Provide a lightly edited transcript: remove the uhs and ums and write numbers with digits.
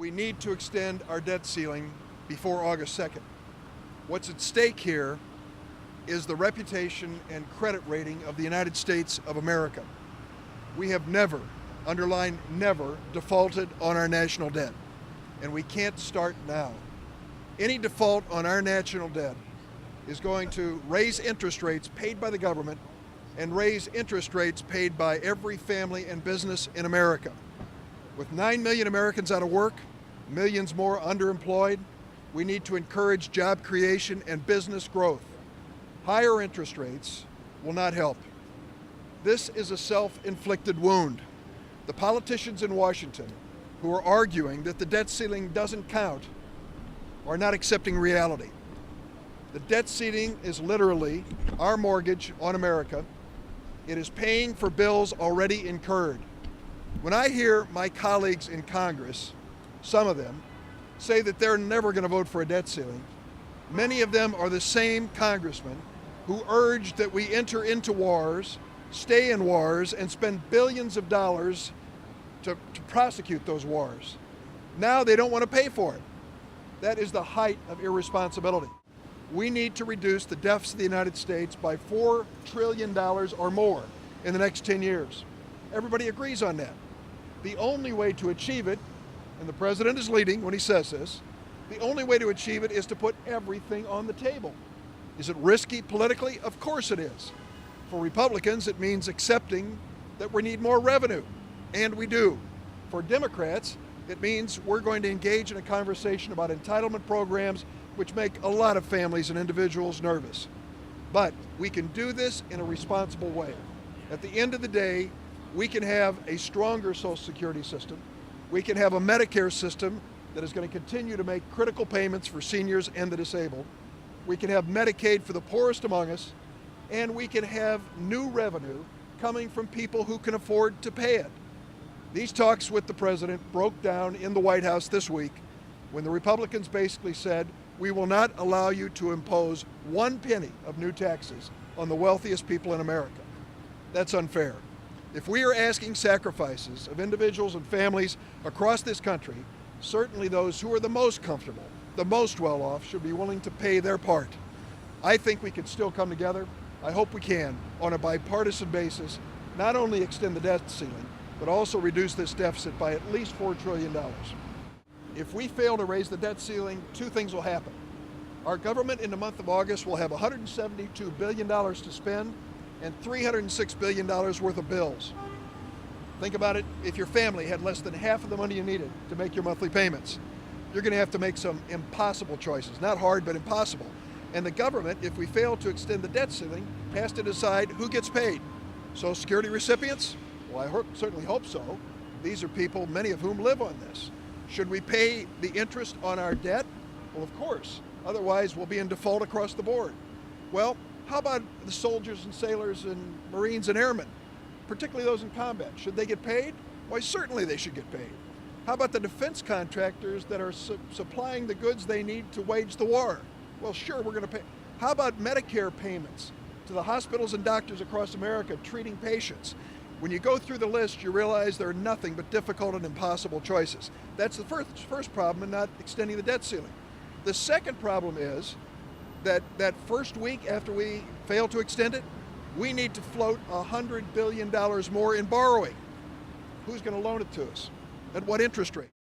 We need to extend our debt ceiling before August 2nd. What's at stake here is the reputation and credit rating of the United States of America. We have never, underline never, defaulted on our national debt, and we can't start now. Any default on our national debt is going to raise interest rates paid by the government and raise interest rates paid by every family and business in America. With 9 million Americans out of work, millions more underemployed, we need to encourage job creation and business growth. Higher interest rates will not help. This is a self-inflicted wound. The politicians in Washington who are arguing that the debt ceiling doesn't count are not accepting reality. The debt ceiling is literally our mortgage on America. It is paying for bills already incurred. When I hear my colleagues in Congress, some of them, say that they're never going to vote for a debt ceiling, many of them are the same congressmen who urged that we enter into wars, stay in wars, and spend billions of dollars to prosecute those wars. Now they don't want to pay for it. That is the height of irresponsibility. We need to reduce the deficit of the United States by $4 trillion or more in the next 10 years. Everybody agrees on that. The only way to achieve it, and the president is leading when he says this, the only way to achieve it is to put everything on the table. Is it risky politically? Of course it is. For Republicans, it means accepting that we need more revenue, and we do. For Democrats, it means we're going to engage in a conversation about entitlement programs which make a lot of families and individuals nervous. But we can do this in a responsible way. At the end of the day, we can have a stronger Social Security system. We can have a Medicare system that is going to continue to make critical payments for seniors and the disabled. We can have Medicaid for the poorest among us, and we can have new revenue coming from people who can afford to pay it. These talks with the president broke down in the White House this week when the Republicans basically said, we will not allow you to impose 1 penny of new taxes on the wealthiest people in America. That's unfair. If we are asking sacrifices of individuals and families across this country, certainly those who are the most comfortable, the most well-off, should be willing to pay their part. I think we can still come together. I hope we can, on a bipartisan basis, not only extend the debt ceiling, but also reduce this deficit by at least $4 trillion. If we fail to raise the debt ceiling, 2 things will happen. Our government in the month of August will have $172 billion to spend and $306 billion worth of bills. Think about it, if your family had less than half of the money you needed to make your monthly payments, you're going to have to make some impossible choices. Not hard, but impossible. And the government, if we fail to extend the debt ceiling, has to decide who gets paid. Social Security recipients? Well, I certainly hope so. These are people, many of whom live on this. Should we pay the interest on our debt? Well, of course. Otherwise, we'll be in default across the board. Well, how about the soldiers and sailors and Marines and airmen, particularly those in combat? Should they get paid? Why, certainly they should get paid. How about the defense contractors that are supplying the goods they need to wage the war? Well, sure, we're going to pay. How about Medicare payments to the hospitals and doctors across America treating patients? When you go through the list, you realize there are nothing but difficult and impossible choices. That's the first problem in not extending the debt ceiling. The second problem is that first week after we fail to extend it, we need to float $100 billion more in borrowing. Who's going to loan it to us? At what interest rate?